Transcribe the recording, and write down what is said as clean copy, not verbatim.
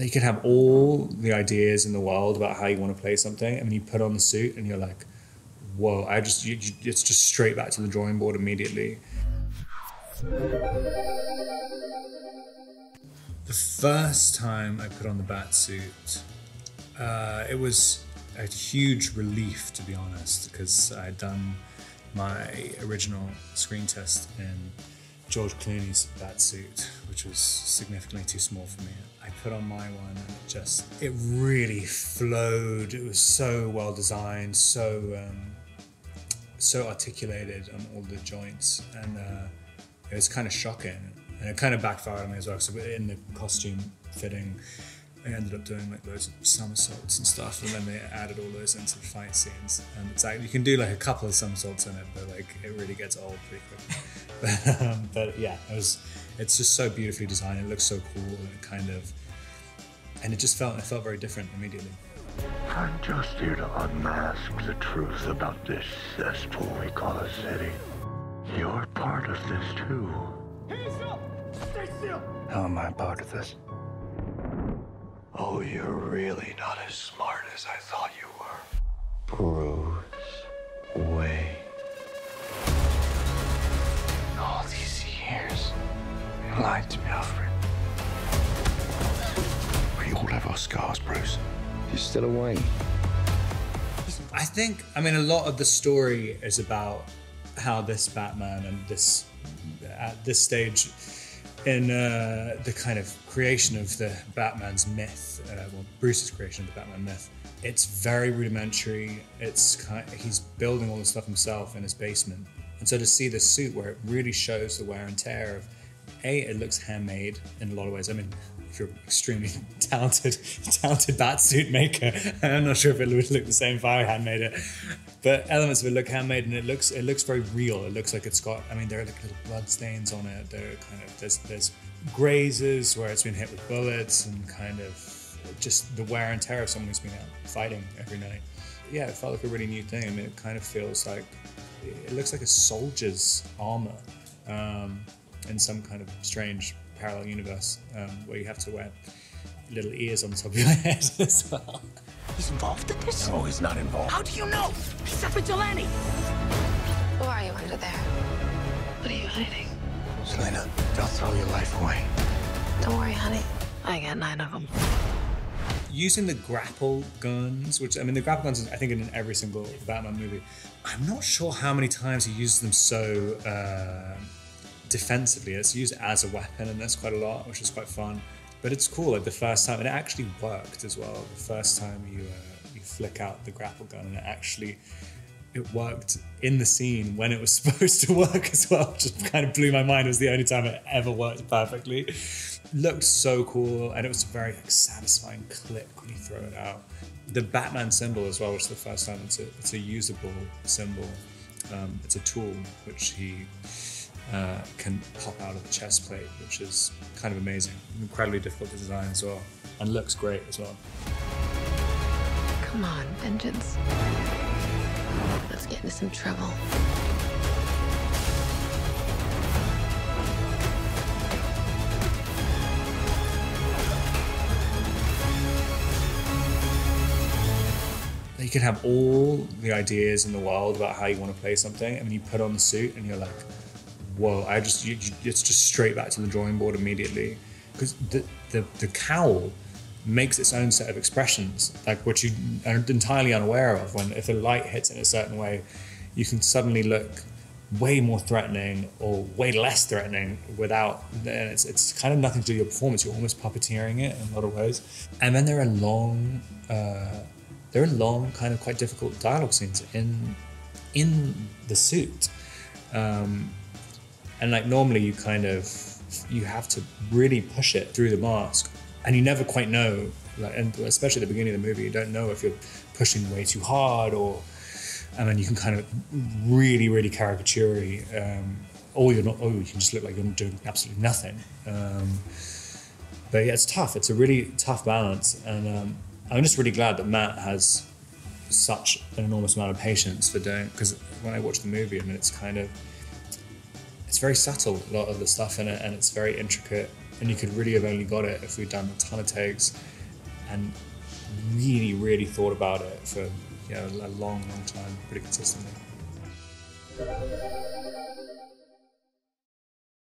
You can have all the ideas in the world about how you want to play something, and then you put on the suit and you're like, whoa, it's just straight back to the drawing board immediately. The first time I put on the Batsuit, it was a huge relief, to be honest, because I had done my original screen test in George Clooney's Batsuit, which was significantly too small for me. I put on my one and it really flowed. It was so well designed, so articulated on all the joints, and it was kind of shocking. And it kind of backfired on me as well, so in the costume fitting, I ended up doing like loads of somersaults and stuff, and then they added all those into the fight scenes. And it's like, you can do like a couple of somersaults in it, but like it really gets old pretty quickly. But yeah, it's just so beautifully designed. It looks so cool, and it felt very different immediately. I'm just here to unmask the truth about this cesspool we call a city. You're part of this too. Hey, still! Stay still! How am I part of this? Oh, you're really not as smart as I thought you were. Bruce Wayne. All these years, you lied to me, Alfred. We all have our scars, Bruce. You're still a Wayne. I think, a lot of the story is about how this Batman and at this stage in the kind of creation of the Batman's myth, Bruce's creation of the Batman myth, it's very rudimentary. He's building all the stuff himself in his basement, and so to see this suit where it really shows the wear and tear of, it looks handmade in a lot of ways. If you're an extremely talented Batsuit maker, I'm not sure if it would look the same if I handmade it, but elements of it look handmade, and it looks very real. It looks like it's got, there are like little blood stains on it. There are there's grazes where it's been hit with bullets, and kind of just the wear and tear of someone who's been out fighting every night. Yeah, it felt like a really new thing. It kind of feels like, it looks like a soldier's armor in some kind of strange parallel universe where you have to wear little ears on the top of your head as well. He's involved in this? No, he's not involved. How do you know? He's a vigilante! Who are you under there? What are you hiding? Selena, don't throw your life away. Don't worry, honey. I got 9 of them. Using the grapple guns, which, the grapple guns, I think in every single Batman movie. I'm not sure how many times he uses them so defensively. It's used as a weapon, and that's quite a lot, which is quite fun. But it's cool, like the first time, and it actually worked as well. The first time you flick out the grapple gun, and it worked in the scene when it was supposed to work as well, which just kind of blew my mind. It was the only time it ever worked perfectly. Looked so cool, and it was a very satisfying click when you throw it out. The Batman symbol as well, which is the first time it's a usable symbol. It's a tool which he can pop out of the chest plate, which is kind of amazing. Incredibly difficult to design as well, and looks great as well. Come on, Vengeance. Let's get into some trouble. You can have all the ideas in the world about how you want to play something, and then you put on the suit and you're like, whoa, it's just straight back to the drawing board immediately. Because the cowl makes its own set of expressions, like which you are entirely unaware of. If the light hits in a certain way, you can suddenly look way more threatening or way less threatening without, and it's kind of nothing to do with your performance. You're almost puppeteering it in a lot of ways. And then there are long kind of quite difficult dialogue scenes in the suit. And like normally you have to really push it through the mask, and you never quite know, and especially at the beginning of the movie, you don't know if you're pushing way too hard, and then you can kind of really caricature, or you're not, or you can just look like you're doing absolutely nothing. But yeah, it's tough. It's a really tough balance, and I'm just really glad that Matt has such an enormous amount of patience for doing, because when I watch the movie, it's very subtle, a lot of the stuff in it, and it's very intricate. and you could really have only got it if we'd done a ton of takes and really thought about it for a long time, pretty consistently.